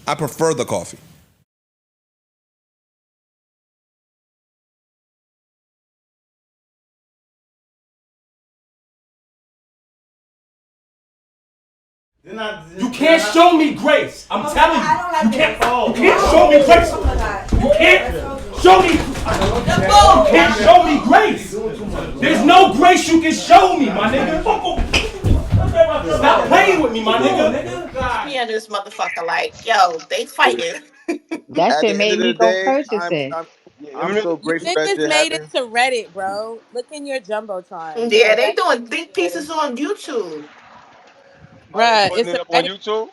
I prefer the coffee. You can't show me grace. I'm telling you. You can't show me grace. You can't show me. You can't show me grace. There's no grace you can show me, my nigga. Stop playing with me, my nigga. Yeah, this motherfucker, like, yo, they fighting. That At shit the end made of the me go day, purchase it. I'm so You grateful that niggas shit made it happened. to Reddit, bro. Look in your jumbotron. Yeah, So they that's doing think pieces on YouTube. Oh, they bruh, putting it's it a up on Reddit. YouTube?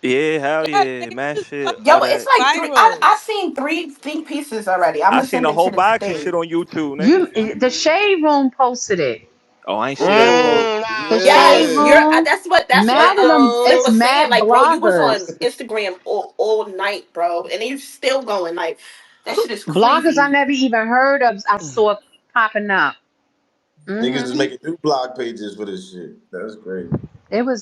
Yeah, hell Yeah, yeah, nigga, man. this is Shit fucking Yo, out it's of. like three. viral. I seen three think pieces already. I'm I gonna seen send a it whole to this box of thing. shit on YouTube, nigga. You, the Shade Room posted it. Oh, I ain't see that post. Nah, The look. Shade Yes, Yeah. you're. Room. That's what Mad of them. they It's was mad mad saying. Like, bro, you was on bloggers. Instagram all night, bro, and you still going. Like, that shit is Bloggers I crazy. never even heard of. I saw popping up. Niggas is Hmm. making new blog pages for this shit. That's great.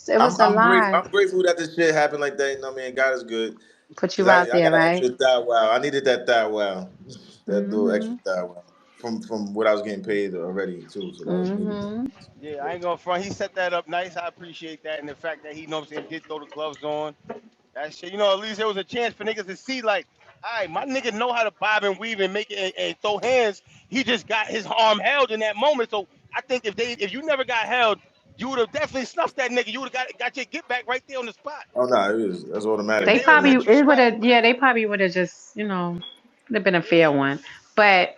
It was a lie. I'm grateful that this shit happened like that. You know what I mean? God is good. Put Cause you out I there, got an right? extra thigh wow. I needed that thigh wow. That little extra Hmm. thigh wow. From what I was getting paid already too. So that was needed. Hmm. Yeah, I ain't gonna front. He set that up nice. I appreciate that. And the fact that he, you know what I'm saying, did throw the gloves on. That shit, at least there was a chance for niggas to see, like, all right, my nigga know how to bob and weave and make it and throw hands. He just got his arm held in that moment. So I think if you never got held, you would have definitely snuffed that nigga. You would have got your get back right there on the spot. Oh no, that's If They automatic. they would have probably let you it would scrap. have. Yeah, they probably would have just it'd have been a fair one. But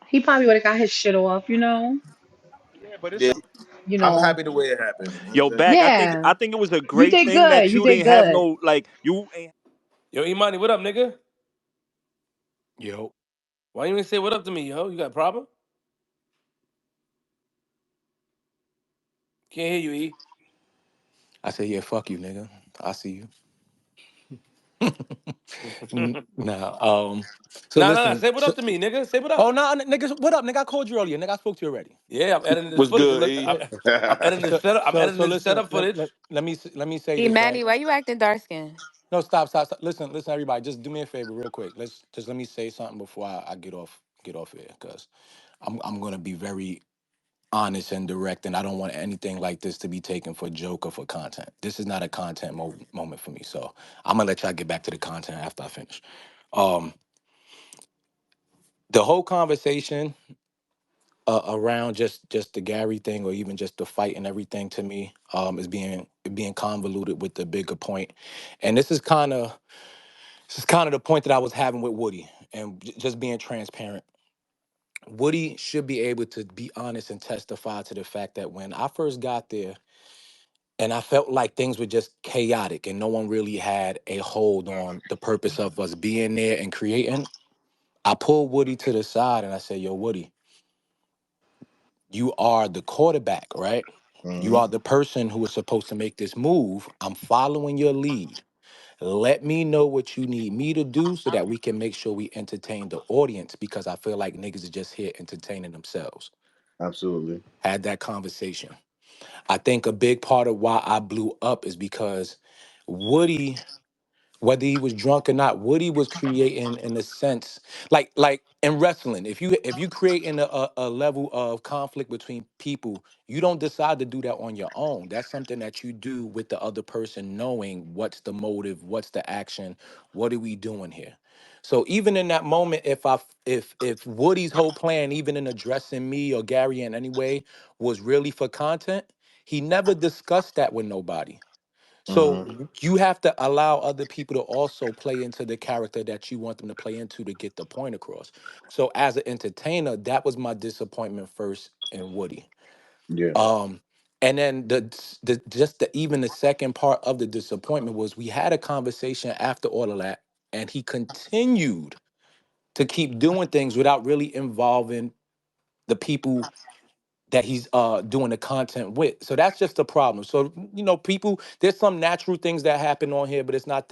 he probably would have got his shit off. Yeah, but it's Yeah, a You I'm know. happy the way it happened. You know what I'm Yo, saying? back. Yeah. I think it was a You great did thing good. that You you did didn't have good. no like you ain't. Yo, Emanny, what up, nigga? Yo, Why you ain't say what up to me, yo? You got a problem? Can't hear you, E. I said, yeah, fuck you, nigga. I see you. Nah. So Nah. listen. Say what up to me, nigga. Say what Oh up. no, niggas. What up, nigga? I called you earlier, nigga. I spoke to you already. Yeah, I'm editing this Was footage. good, E. I'm editing this So setup. I'm so editing so this listen. setup footage. Let me say this right. Emanny, why you acting dark skinned? No, stop. Listen, everybody. Just do me a favor, real quick. Let me say something before I get off here, because I'm gonna be very honest and direct, and I don't want anything like this to be taken for joke or for content. This is not a content moment for me, so I'm gonna let y'all get back to the content after I finish. Um, the whole conversation around just the Gary thing, or even just the fight and everything, to me, is being convoluted with the bigger point, and this is kind of the point that I was having with Woody, and just being transparent. Woody should be able to be honest and testify to the fact that when I first got there, and I felt like things were just chaotic and no one really had a hold on the purpose of us being there and creating, I pulled Woody to the side and I said, yo, Woody, you are the quarterback, right? You Mhm. are the person who is supposed to make this move. I'm following your lead. Let me know what you need me to do so that we can make sure we entertain the audience, because I feel like niggas are just here entertaining themselves. Absolutely. Had that conversation. I think a big part of why I blew up is because Woody, whether he was drunk or not, Woody was creating, in a sense, like in wrestling. If you creating a level of conflict between people, you don't decide to do that on your own. That's something that you do with the other person, knowing what's the motive, what's the action, what are we doing here. So even in that moment, if Woody's whole plan, even in addressing me or Gary in any way, was really for content, he never discussed that with nobody. So Hmm. you have to allow other people to also play into the character that you want them to play into to get the point across. So as an entertainer, that was my disappointment first in Woody. Yeah. Um, and then even the second part of the disappointment was we had a conversation after all of that, and he continued to keep doing things without really involving the people that he's doing the content with. So that's just a problem. So people, there's some natural things that happen on here, but it's not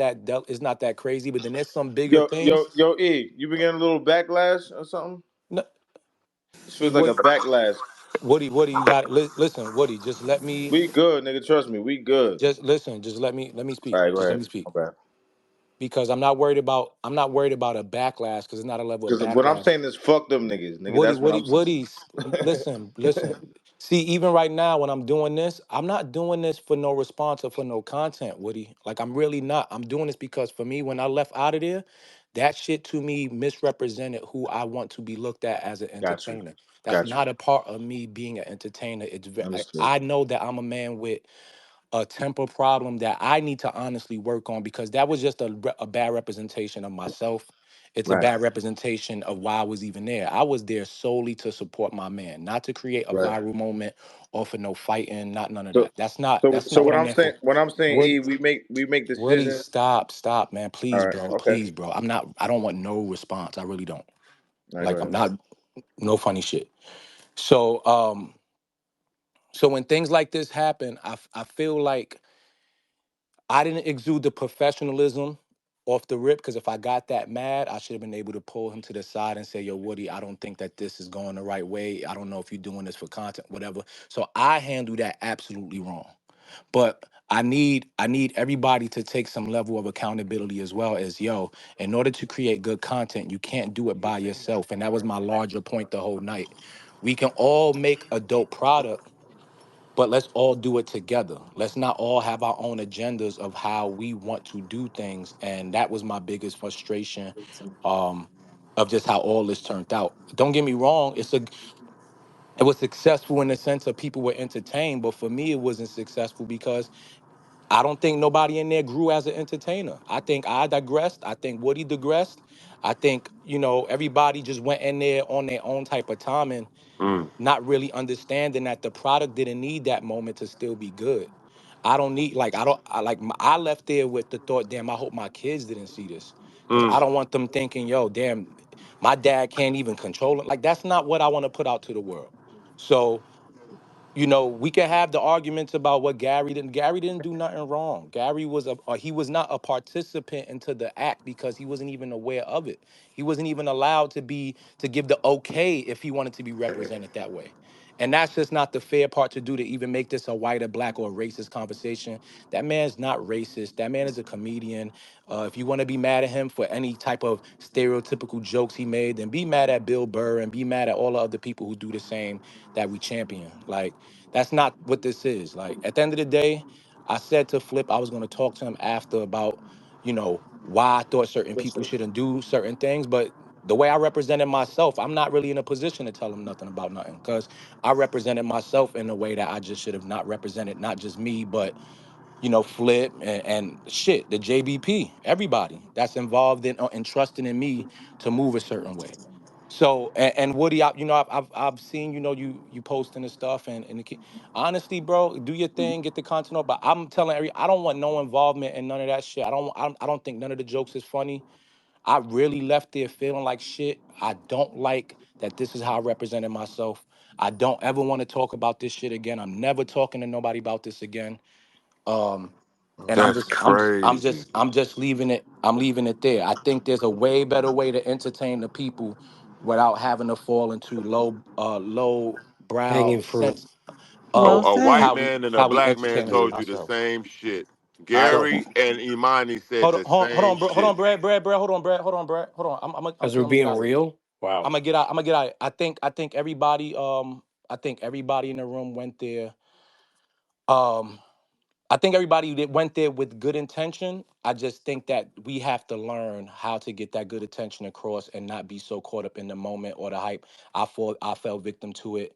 that crazy. But then there's some bigger things. Yo, E, you been getting a little backlash or something? No, This feels like what a backlash. Woody, you got listen, Woody, just let me We good, nigga. Trust me, we good. just listen, just let me All speak. right, go Just let ahead. me speak. My bad. because I'm not worried about a backlash because it's not a level of Because what I'm backlash. saying is fuck them niggas, nigga. Woody, That's what Woody, I'm saying. Woody, listen. See, even right now when I'm doing this, I'm not doing this for no response or for no content, Woody. Like I'm really not. I'm doing this because for me, when I left out of there, that shit to me misrepresented who I want to be looked at as an Got you. entertainer. That's Got you. not a part of me being an entertainer. Understood. I know that I'm a man with a temper problem that I need to honestly work on because that was just a bad representation of myself. It's a Right. bad representation of why I was even there. I was there solely to support my man, not to create a Right. viral moment or for no fighting, not none of So that. That's not so that's so not what what I'm I'm there saying for. what I'm saying, Would E, we make Woody, decisions. stop, man. All Please, right. bro. Okay. Please, bro. I don't want no response. I really don't. All right, go Like I'm ahead. not no funny shit. So so when things like this happen, I feel like I didn't exude the professionalism off the rip because if I got that mad, I should have been able to pull him to the side and say, "Yo, Woody, I don't think that this is going the right way. I don't know if you're doing this for content, whatever." So I handle that absolutely wrong. But I need everybody to take some level of accountability as well as, yo, in order to create good content, you can't do it by yourself. And that was my larger point the whole night. We can all make a dope product, but let's all do it together. Let's not all have our own agendas of how we want to do things. And that was my biggest frustration um, of just how all this turned out. Don't get me wrong, it was successful in the sense of people were entertained, but for me, it wasn't successful because I don't think nobody in there grew as an entertainer. I think I digressed. I think Woody digressed. I think, everybody just went in there on their own type of time and Mm. not really understanding that the product didn't need that moment to still be good. I don't need like I don't I like I left there with the thought, damn, I hope my kids didn't see this because I Mm. don't want them thinking, yo, damn, my dad can't even control it. Like that's not what I want to put out to the world. So we can have the arguments about what Gary didn't. Gary didn't do nothing wrong. Gary was he was not a participant into the act because he wasn't even aware of it. He wasn't even allowed to give the okay if he wanted to be represented that way. And that's just not the fair part to do to even make this a white or black or racist conversation. That man's not racist. That man is a comedian. If you want to be mad at him for any type of stereotypical jokes he made, then be mad at Bill Burr and be mad at all the other people who do the same that we champion. Like that's not what this is. Like at the end of the day, I said to Flip I was going to talk to him after about, why I thought certain people shouldn't do certain things, but the way I represented myself, I'm not really in a position to tell him nothing about nothing because I represented myself in a way that I just should have not represented not just me, but Flip and shit, the JBP, everybody that's involved in trusting in me to move a certain way. So and Woody, I've seen you posting and stuff honestly, bro, do your thing, get the content up. But I'm telling I don't want no involvement in none of that shit. I don't think none of the jokes is funny. I really left there feeling like shit. I don't like that this is how I represented myself. I don't ever want to talk about this shit again. I'm never talking to nobody about this again. Um, and I'm That's just, I'm just, I'm crazy. just, I'm just leaving it. I'm leaving it there. I think there's a way better way to entertain the people without having to fall into low brow Hanging fruit. sense Well of A white said. man and a how we black man entertain told you the ourselves. same shit. So Gary and Imani said hold on, the hold same on, bro, hold on, shit. Brad, hold on, Brad, hold on. Because we're I'm gonna get being out of here. real. Wow. I'm gonna get out. I think everybody, I think everybody in the room went there. Um, I think everybody that went there with good intention. I just think that we have to learn how to get that good intention across and not be so caught up in the moment or the hype. I fell victim to it.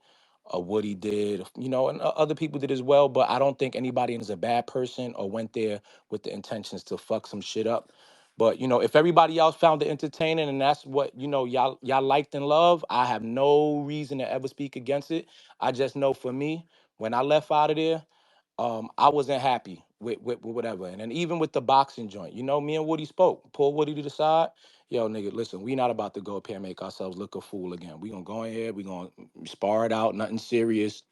Woody did, and other people did as well. But I don't think anybody is a bad person or went there with the intentions to fuck some shit up. But if everybody else found it entertaining and that's what y'all liked and love, I have no reason to ever speak against it. I just know for me, when I left out of there, I wasn't happy with whatever. And then even with the boxing joint, me and Woody spoke. Pull Woody to the side. Yo, nigga, listen, we not about to go up here and make ourselves look a fool again. We gonna go in here, we gonna spar it out, nothing serious.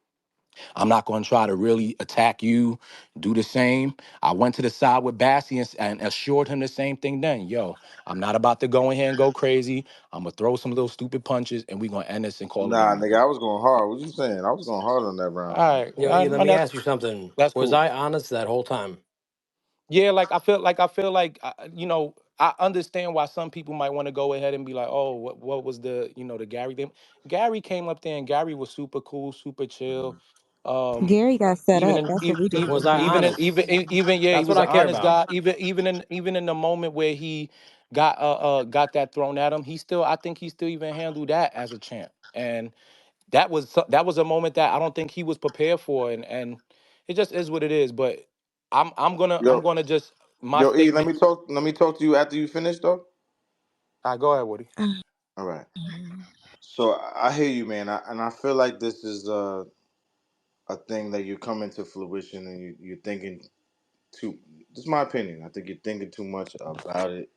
I'm not gonna try to really attack you, do the same. I went to the side with Bassie and assured him the same thing then. Yo, I'm not about to go in here and go crazy. I'm gonna throw some little stupid punches and we gonna end this and call it Nah, even. nigga, I was going hard. What you saying? I was going hard on that round. All right, Yeah, I let know me ask you something. that's Was cool. I honest that whole time? Yeah, I feel like you know, I understand why some people might want to go ahead and be like, "Oh, what was the, you know, the Gary thing?" Gary came up there and Gary was super cool, super chill. Um Gary got set even up. in That's what we just Was I discussed. even yeah, he That's what was an I care honest about. guy. Even in the moment where he got that thrown at him, he still, I think he still even handled that as a champ. And that was a moment that I don't think he was prepared for, and it just is what it is. But I'm Yo, gonna just my yo, E, statement. let me talk to you after you finish though. Go ahead, Woody. All right. So I hear you, man, and I feel like this is a thing that you're coming to fruition, and you're thinking too. This is my opinion. I think you're thinking too much about it.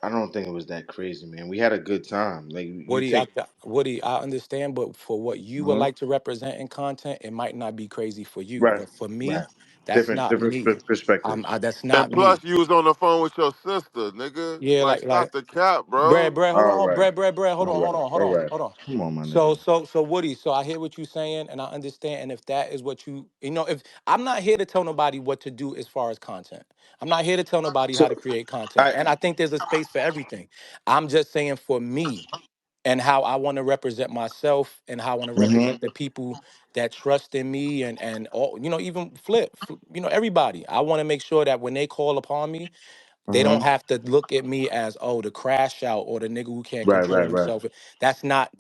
I don't think it was that crazy, man. We had a good time. Like you take. Woody, I understand, but for what you would Mhm. like to represent in content, it might not be crazy for you. Right, But for right. me, that's Different, not different me. perspectives. That's And not me. plus, you was on the phone with your sister, nigga. Yeah, Like, like stop the cap, Brad, bro. hold on, All right, Brad, all right, all right. hold on. Come on, my nigga. So Woody, so I hear what you're saying, and I understand. And if that is what you know, if I'm not here to tell nobody what to do as far as content, I'm not here to tell nobody how So to create content. I. And I think there's a space for everything. I'm just saying for me and how I want to represent myself and how I want to Mhm. represent the people that trust in me and all, you know, even you know, everybody. I want to make sure that when they call upon me, they don't Mhm. have to look at me as, oh, the crash out or the nigga who can't Right, control right, right. himself. That's not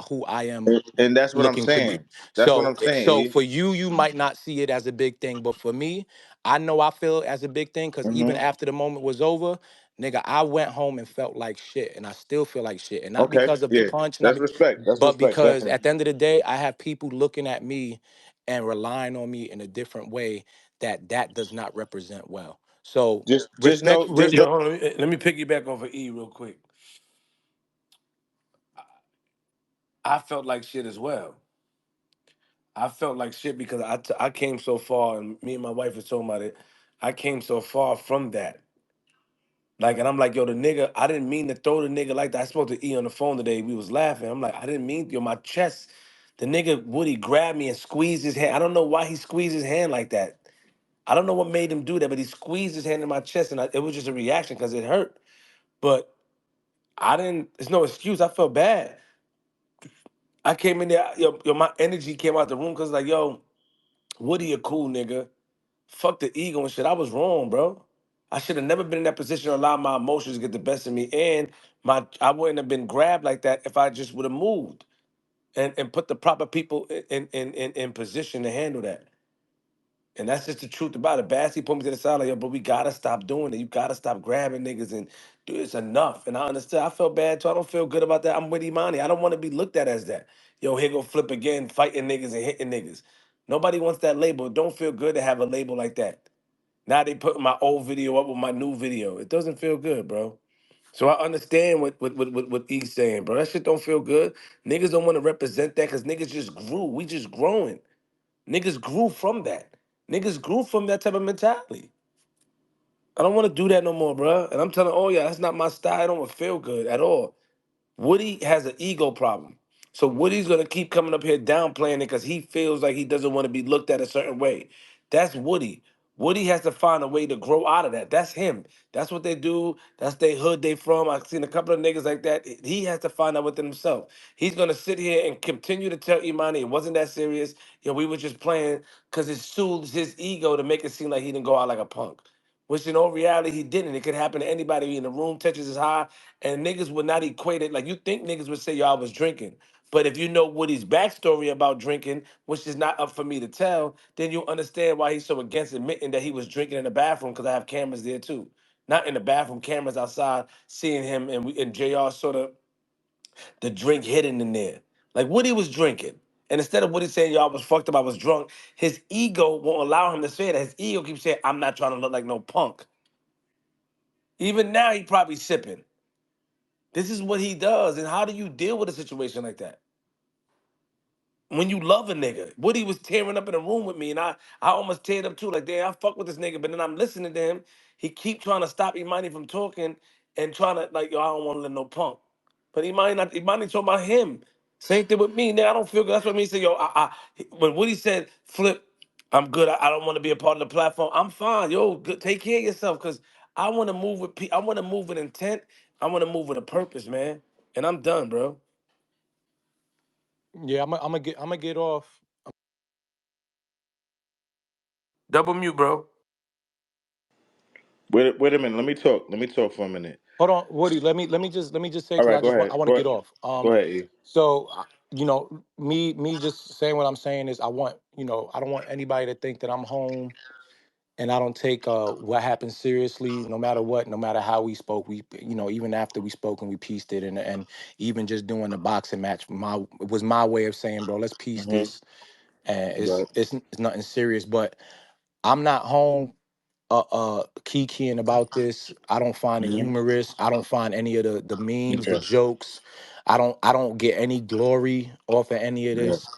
who I am And that's what I'm looking to be. saying. That's what I'm saying. So E. for you, you might not see it as a big thing, but for me, I know I feel it as a big thing because even Mhm. after the moment was over, nigga, I went home and felt like shit, and I still feel like shit, and not Okay. because of the Yeah. punch, That's respect. That's but respect. because Definitely. at the end of the day, I have people looking at me and relying on me in a different way that does not represent well. So Just know. Just Yo, know. hold on, let me piggyback off of E real quick. I felt like shit as well. I felt like shit because I came so far, and me and my wife was talking about it. I came so far from that. Like, and I'm like, yo, the nigga, I didn't mean to throw the nigga like that. I spoke to E on the phone today. We was laughing. I'm like, I didn't mean, yo, my chest. The nigga Woody grabbed me and squeezed his hand. I don't know why he squeezed his hand like that. I don't know what made him do that, but he squeezed his hand in my chest, and it was just a reaction because it hurt. But I didn't. It's no excuse. I felt bad. I came in there, yo, my energy came out the room because like, yo, Woody, a cool nigga. Fuck the ego and shit. I was wrong, bro. I should have never been in that position to allow my emotions to get the best of me. And I wouldn't have been grabbed like that if I just would have moved and put the proper people in position to handle that. And that's just the truth about it. Bassy put me to the side like, yo, but we gotta stop doing it. You gotta stop grabbing niggas and dude, it's enough. And I understood. I felt bad too. I don't feel good about that. I'm with Emanny. I don't want to be looked at as that. Yo, here go Flip again, fighting niggas and hitting niggas. Nobody wants that label. It don't feel good to have a label like that. Now they putting my old video up with my new video. It doesn't feel good, bro. So I understand what E's saying, bro. That shit don't feel good. Niggas don't want to represent that because niggas just grew. We just growing. Niggas grew from that. Niggas grew from that type of mentality. I don't want to do that no more, bro. And I'm telling, oh yeah, that's not my style. I don't feel good at all. Woody has an ego problem. So Woody's gonna keep coming up here downplaying it because he feels like he doesn't want to be looked at a certain way. That's Woody. Woody has to find a way to grow out of that. That's him. That's what they do. That's their hood they from. I've seen a couple of niggas like that. He has to find out within himself. He's gonna sit here and continue to tell Imani it wasn't that serious. You know, we were just playing because it soothes his ego to make it seem like he didn't go out like a punk. Which in all reality he didn't. It could happen to anybody in the room, touches his high, and niggas would not equate it. Like you think niggas would say, yo, I was drinking. But if you know Woody's backstory about drinking, which is not up for me to tell, then you'll understand why he's so against admitting that he was drinking in the bathroom, because I have cameras there too. Not in the bathroom, cameras outside, seeing him and JR sort of the drink hidden in there. Like Woody was drinking. And instead of Woody saying, yo, I was fucked up, I was drunk, his ego won't allow him to say that. His ego keeps saying, I'm not trying to look like no punk. Even now, he probably sipping. This is what he does. And how do you deal with a situation like that? When you love a nigga. Woody was tearing up in the room with me, and I almost teared up too. Like, damn, I fuck with this nigga, but then I'm listening to him. He keep trying to stop Imani from talking and trying to, like, yo, I don't want to let no punk. But Imani talking about him. Same thing with me. Nigga, I don't feel good. That's what I mean. Say, yo, when Woody said, Flip, I'm good. I don't want to be a part of the platform. I'm fine. Yo, good. Take care of yourself, cause I want to move with. I want to move with intent. I want to move with a purpose, man. And I'm done, bro. Yeah, I'm gonna get off. Double mute, bro. Wait a minute. Let me talk. Let me talk for a minute. Hold on, Woody. Let me just say All because right, I go just want ahead. I want to get off. Go ahead, E. So me just saying what I'm saying is I don't want anybody to think that I'm home and I don't take what happened seriously, no matter what, no matter how we spoke. Even after we spoke and we pieced it, and even just doing the boxing match, it was my way of saying, bro, let's piece Mm-hmm. this, and Right. it's nothing serious. But I'm not home kikiing about this. I don't find it Mm-hmm. humorous. I don't find any of the memes, the Okay. jokes. I don't get any glory off of any of Yeah. this.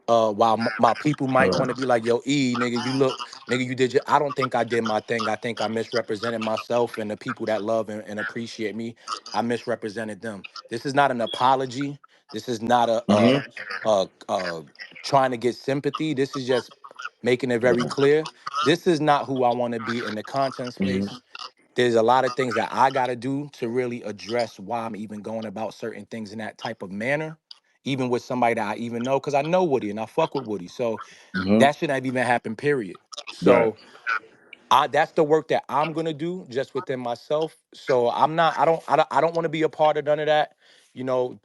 While my people All might want right. to be like, yo, E, nigga, you look, nigga, you did your, I don't think I did my thing. I think I misrepresented myself and the people that love and appreciate me. I misrepresented them. This is not an apology. This is not Mm-hmm. trying to get sympathy. This is just making it very Right. clear. This is not who I want to be in the content Mm-hmm. space. There's a lot of things that I got to do to really address why I'm even going about certain things in that type of manner, even with somebody that I even know, because I know Woody and I fuck with Woody. So Mm-hmm. that shouldn't have even happened, period. Right. So that's the work that I'm gonna do just within myself. So I don't want to be a part of none of that.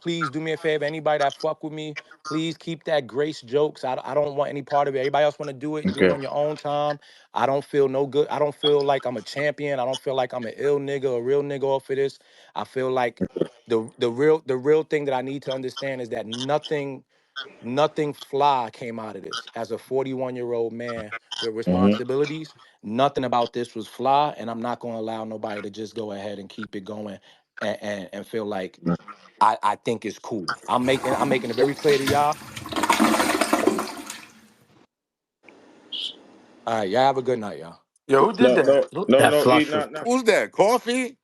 Please do me a favor. Anybody that fuck with me, please keep that grace jokes. I don't want any part of it. Everybody else want to do it Okay. on your own time. I don't feel no good. I don't feel like I'm a champion. I don't feel like I'm an ill nigga, a real nigga off of this. I feel like the real thing that I need to understand is that nothing fly came out of this. As a 41-year-old man with Mm-hmm. responsibilities, nothing about this was fly, and I'm not going to allow nobody to just go ahead and keep it going and feel like I think it's cool. I'm making it very clear to y'all. All right, y'all have a good night, y'all. Yo, who did No, that? no, no, That no, E. flusher. Not. Who's that? Coffee?